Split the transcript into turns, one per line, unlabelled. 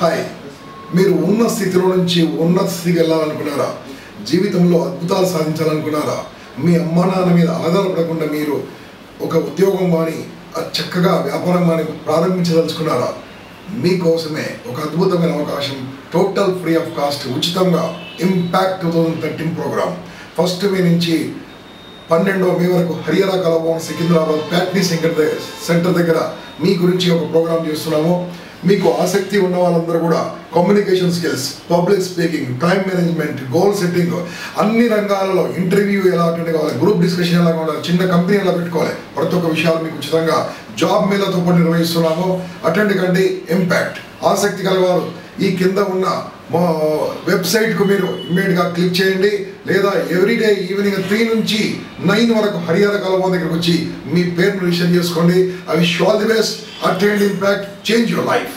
Hi, మీరు ఉన్న స్థితిలో నుంచి ఉన్నత స్థితికి వెళ్ళాలనుకున్నారా? జీవితంలో అద్భుతాలు సాధించాలనుకున్నారా? మీ అమ్మా నాన్న మీద ఆధారపడకుండా మీరు ఒక ఉద్యోగం కానీ చక్కగా వ్యాపారం కానీ ప్రారంభించదలుచుకున్నారా? మీకోసమే ఒక అద్భుతమైన అవకాశం, టోటల్ ఫ్రీ ఆఫ్ కాస్ట్, ఉచితంగా ఇంపాక్ట్ 2013 ప్రోగ్రామ్. 1 మే నుంచి 12వ మే వరకు హరియానా కళాభవన్ సికింద్రాబాద్ ప్యాట్నీ సెంటర్ దగ్గర మీ గురించి ఒక ప్రోగ్రామ్ చేస్తున్నాము. మీకు ఆసక్తి ఉన్న వాళ్ళందరూ కూడా communication skills, public speaking, time management, goal setting, అన్ని రంగాలలో ఇంటర్వ్యూ ఎలా అటెండ్ కావాలి, గ్రూప్ డిస్కషన్ ఎలా కావాలి, చిన్న కంపెనీ ఎలా పెట్టుకోవాలి, ప్రతి ఒక్క విషయాలు మీకు ఉచితంగా జాబ్ మేళతో పాటు నిర్వహిస్తున్నాము. అటెండ్ కండి. ఇంపాక్ట్. ఆసక్తి కలవారు ఈ కింద ఉన్న మా వెబ్సైట్కు మీరు ఇమ్మీడియట్గా క్లిక్ చేయండి, లేదా ఎవ్రీడే ఈవినింగ్ 3 నుంచి 9 వరకు హరియానా కళాభవన్ దగ్గరకు వచ్చి మీ పేరును రిజిస్టర్ చేసుకోండి. I wish you all the best. Attend impact, change your life.